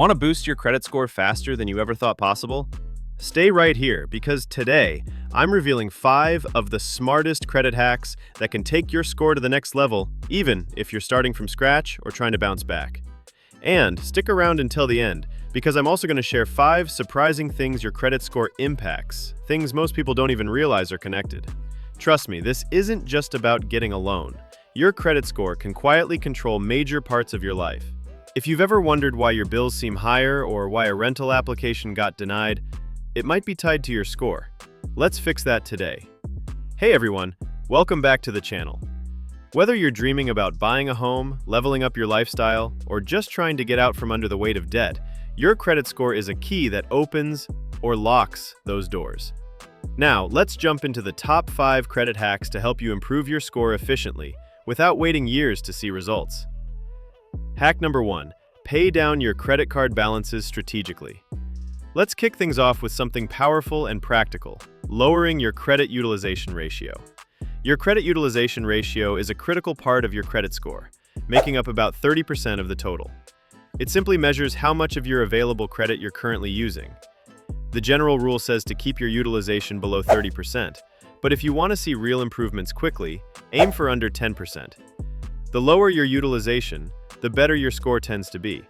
Want to boost your credit score faster than you ever thought possible? Stay right here because today I'm revealing 5 of the smartest credit hacks that can take your score to the next level, even if you're starting from scratch or trying to bounce back. And stick around until the end because I'm also going to share 5 surprising things your credit score impacts, things most people don't even realize are connected. Trust me, this isn't just about getting a loan. Your credit score can quietly control major parts of your life. If you've ever wondered why your bills seem higher or why a rental application got denied, it might be tied to your score. Let's fix that today. Hey everyone, welcome back to the channel. Whether you're dreaming about buying a home, leveling up your lifestyle, or just trying to get out from under the weight of debt, your credit score is a key that opens or locks those doors. Now, let's jump into the top 5 credit hacks to help you improve your score efficiently without waiting years to see results. Hack number 1, pay down your credit card balances strategically. Let's kick things off with something powerful and practical, lowering your credit utilization ratio. Your credit utilization ratio is a critical part of your credit score, making up about 30% of the total. It simply measures how much of your available credit you're currently using. The general rule says to keep your utilization below 30%, but if you want to see real improvements quickly, aim for under 10%. The lower your utilization, the better your score tends to be.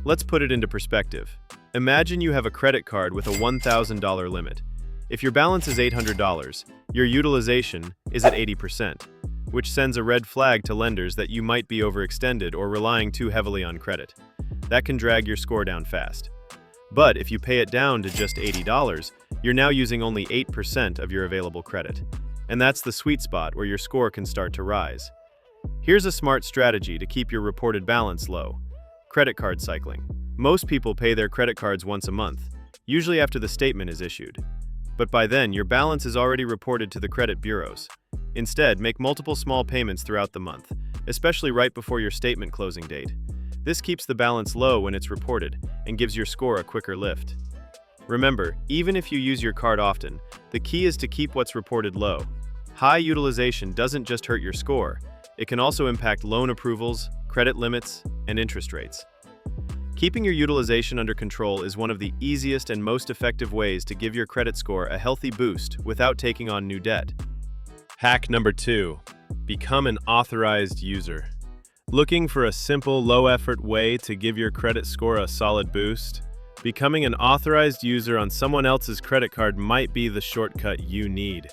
Let's put it into perspective. Imagine you have a credit card with a $1,000 limit. If your balance is $800, your utilization is at 80%, which sends a red flag to lenders that you might be overextended or relying too heavily on credit. That can drag your score down fast. But if you pay it down to just $80, you're now using only 8% of your available credit. And that's the sweet spot where your score can start to rise. Here's a smart strategy to keep your reported balance low. Credit card cycling. Most people pay their credit cards once a month, usually after the statement is issued. But by then, your balance is already reported to the credit bureaus. Instead, make multiple small payments throughout the month, especially right before your statement closing date. This keeps the balance low when it's reported and gives your score a quicker lift. Remember, even if you use your card often, the key is to keep what's reported low. High utilization doesn't just hurt your score, it can also impact loan approvals, credit limits, and interest rates. Keeping your utilization under control is one of the easiest and most effective ways to give your credit score a healthy boost without taking on new debt. Hack number 2, become an authorized user. Looking for a simple, low-effort way to give your credit score a solid boost? Becoming an authorized user on someone else's credit card might be the shortcut you need.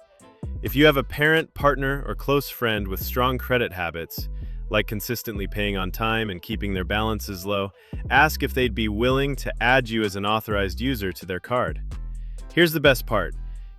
If you have a parent, partner, or close friend with strong credit habits, like consistently paying on time and keeping their balances low, ask if they'd be willing to add you as an authorized user to their card. Here's the best part.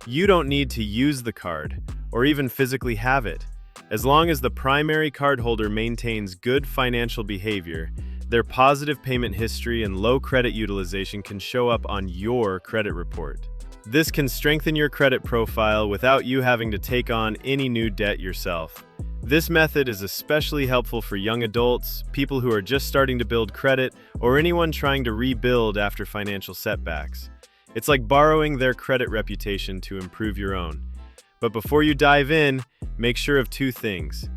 You don't need to use the card or even physically have it. As long as the primary cardholder maintains good financial behavior, their positive payment history and low credit utilization can show up on your credit report. This can strengthen your credit profile without you having to take on any new debt yourself. This method is especially helpful for young adults, people who are just starting to build credit, or anyone trying to rebuild after financial setbacks. It's like borrowing their credit reputation to improve your own. But before you dive in, make sure of 2 things.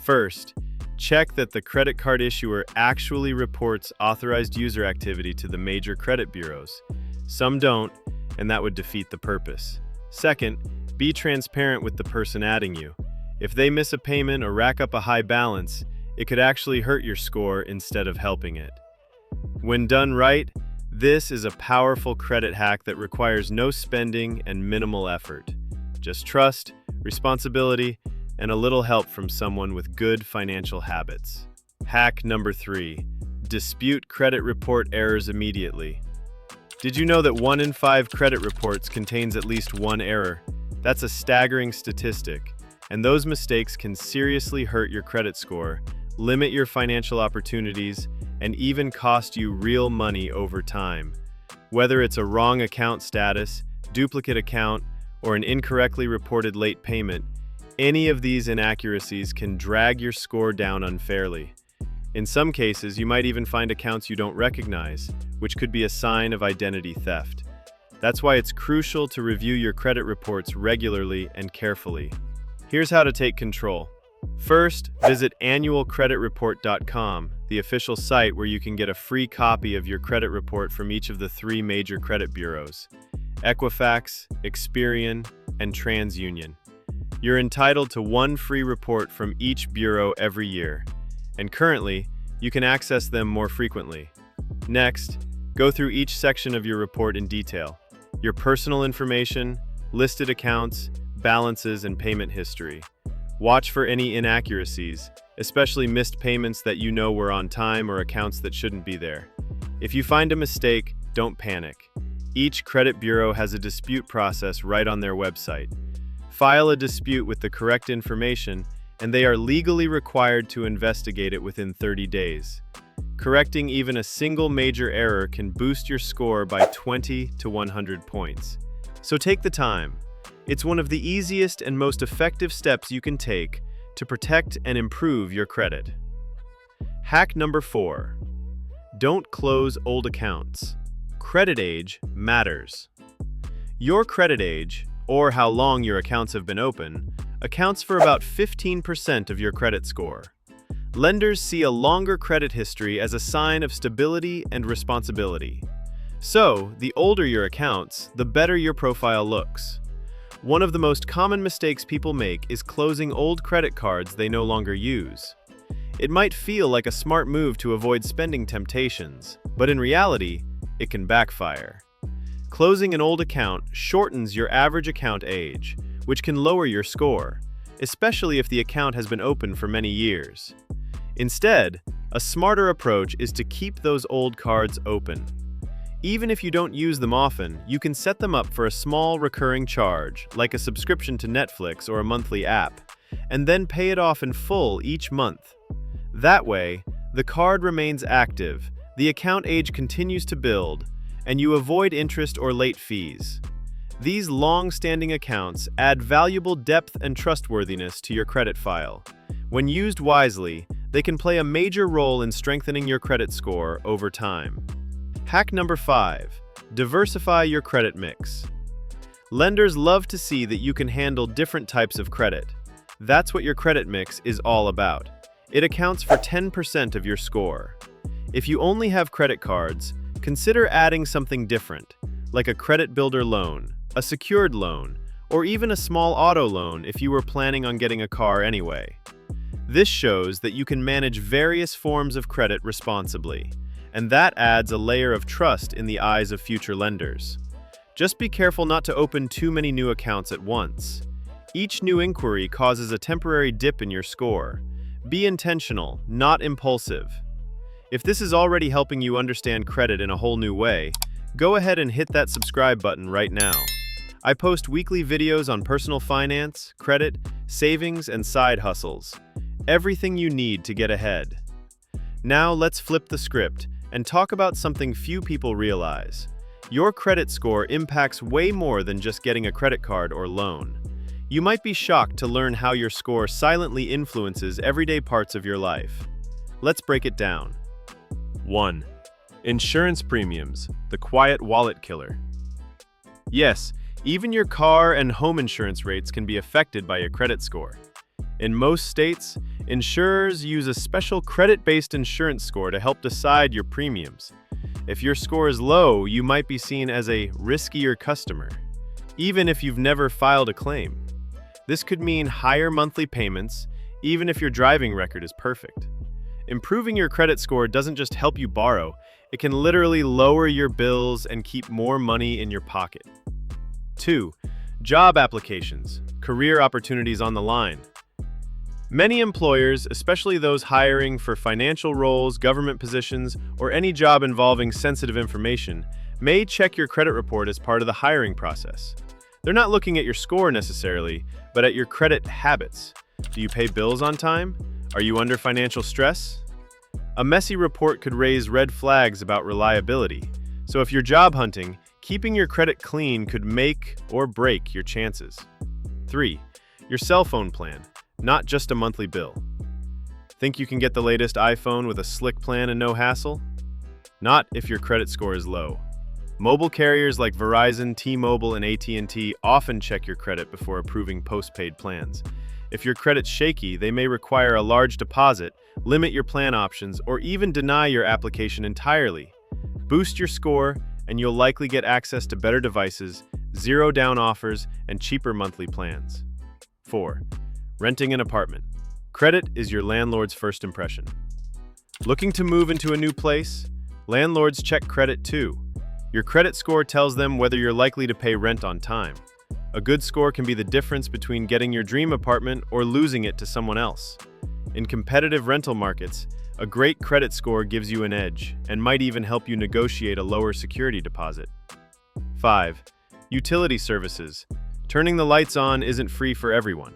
First, check that the credit card issuer actually reports authorized user activity to the major credit bureaus. Some don't, and that would defeat the purpose. Second, be transparent with the person adding you. If they miss a payment or rack up a high balance, it could actually hurt your score instead of helping it. When done right, this is a powerful credit hack that requires no spending and minimal effort. Just trust, responsibility, and a little help from someone with good financial habits. Hack number 3, dispute credit report errors immediately. Did you know that 1 in 5 credit reports contains at least one error? That's a staggering statistic, and those mistakes can seriously hurt your credit score, limit your financial opportunities, and even cost you real money over time. Whether it's a wrong account status, duplicate account, or an incorrectly reported late payment, any of these inaccuracies can drag your score down unfairly. In some cases, you might even find accounts you don't recognize, which could be a sign of identity theft. That's why it's crucial to review your credit reports regularly and carefully. Here's how to take control. First, visit annualcreditreport.com, the official site where you can get a free copy of your credit report from each of the three major credit bureaus: Equifax, Experian, and TransUnion. You're entitled to one free report from each bureau every year, and currently, you can access them more frequently. Next, go through each section of your report in detail: your personal information, listed accounts, balances, and payment history. Watch for any inaccuracies, especially missed payments that you know were on time or accounts that shouldn't be there. If you find a mistake, don't panic. Each credit bureau has a dispute process right on their website. File a dispute with the correct information, and they are legally required to investigate it within 30 days. Correcting even a single major error can boost your score by 20 to 100 points. So take the time. It's one of the easiest and most effective steps you can take to protect and improve your credit. Hack number 4. Don't close old accounts. Credit age matters. Your credit age, or how long your accounts have been open, accounts for about 15% of your credit score. Lenders see a longer credit history as a sign of stability and responsibility. So, the older your accounts, the better your profile looks. One of the most common mistakes people make is closing old credit cards they no longer use. It might feel like a smart move to avoid spending temptations, but in reality, it can backfire. Closing an old account shortens your average account age, which can lower your score, especially if the account has been open for many years. Instead, a smarter approach is to keep those old cards open. Even if you don't use them often, you can set them up for a small recurring charge, like a subscription to Netflix or a monthly app, and then pay it off in full each month. That way, the card remains active, the account age continues to build, and you avoid interest or late fees. These long-standing accounts add valuable depth and trustworthiness to your credit file. When used wisely, they can play a major role in strengthening your credit score over time. Hack number 5. Diversify your credit mix. Lenders love to see that you can handle different types of credit. That's what your credit mix is all about. It accounts for 10% of your score. If you only have credit cards, consider adding something different, like a credit builder loan, a secured loan, or even a small auto loan if you were planning on getting a car anyway. This shows that you can manage various forms of credit responsibly, and that adds a layer of trust in the eyes of future lenders. Just be careful not to open too many new accounts at once. Each new inquiry causes a temporary dip in your score. Be intentional, not impulsive. If this is already helping you understand credit in a whole new way, go ahead and hit that subscribe button right now. I post weekly videos on personal finance, credit, savings, and side hustles. Everything you need to get ahead. Now let's flip the script and talk about something few people realize. Your credit score impacts way more than just getting a credit card or loan. You might be shocked to learn how your score silently influences everyday parts of your life. Let's break it down. 1. Insurance premiums, the quiet wallet killer. Yes, even your car and home insurance rates can be affected by your credit score. In most states, insurers use a special credit-based insurance score to help decide your premiums. If your score is low, you might be seen as a riskier customer, even if you've never filed a claim. This could mean higher monthly payments, even if your driving record is perfect. Improving your credit score doesn't just help you borrow, it can literally lower your bills and keep more money in your pocket. 2. Job applications, career opportunities on the line. Many employers, especially those hiring for financial roles, government positions, or any job involving sensitive information, may check your credit report as part of the hiring process. They're not looking at your score necessarily, but at your credit habits. Do you pay bills on time? Are you under financial stress? A messy report could raise red flags about reliability. So if you're job hunting, keeping your credit clean could make or break your chances. 3. Your cell phone plan, not just a monthly bill. Think you can get the latest iPhone with a slick plan and no hassle? Not if your credit score is low. Mobile carriers like Verizon, T-Mobile, and AT&T often check your credit before approving postpaid plans. If your credit's shaky, they may require a large deposit, limit your plan options, or even deny your application entirely. Boost your score, and you'll likely get access to better devices, zero-down offers, and cheaper monthly plans. 4. Renting an apartment. Credit is your landlord's first impression. Looking to move into a new place? Landlords check credit too. Your credit score tells them whether you're likely to pay rent on time. A good score can be the difference between getting your dream apartment or losing it to someone else. In competitive rental markets, a great credit score gives you an edge and might even help you negotiate a lower security deposit. 5. Utility services. Turning the lights on isn't free for everyone.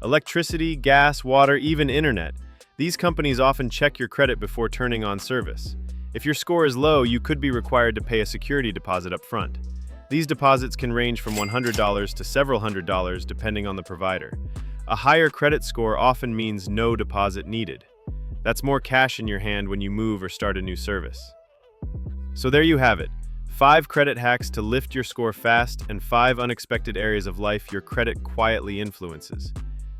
Electricity, gas, water, even internet. These companies often check your credit before turning on service. If your score is low, you could be required to pay a security deposit up front. These deposits can range from $100 to several $100s depending on the provider. A higher credit score often means no deposit needed. That's more cash in your hand when you move or start a new service. So there you have it. 5 credit hacks to lift your score fast and 5 unexpected areas of life your credit quietly influences.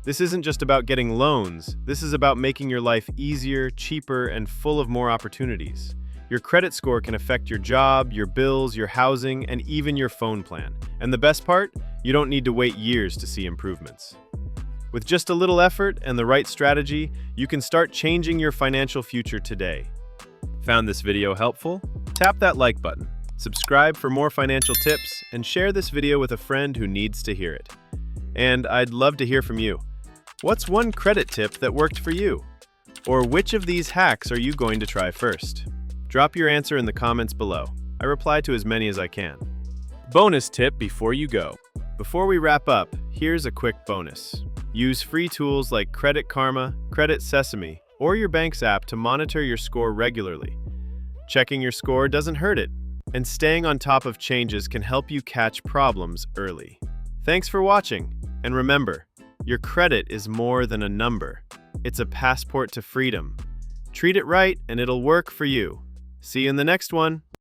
This isn't just about getting loans. This is about making your life easier, cheaper, and full of more opportunities. Your credit score can affect your job, your bills, your housing, and even your phone plan. And the best part? You don't need to wait years to see improvements. With just a little effort and the right strategy, you can start changing your financial future today. Found this video helpful? Tap that like button, subscribe for more financial tips, and share this video with a friend who needs to hear it. And I'd love to hear from you. What's one credit tip that worked for you? Or which of these hacks are you going to try first? Drop your answer in the comments below. I reply to as many as I can. Bonus tip before you go. Before we wrap up, here's a quick bonus. Use free tools like Credit Karma, Credit Sesame, or your bank's app to monitor your score regularly. Checking your score doesn't hurt it, and staying on top of changes can help you catch problems early. Thanks for watching, and remember, your credit is more than a number. It's a passport to freedom. Treat it right, and it'll work for you. See you in the next one.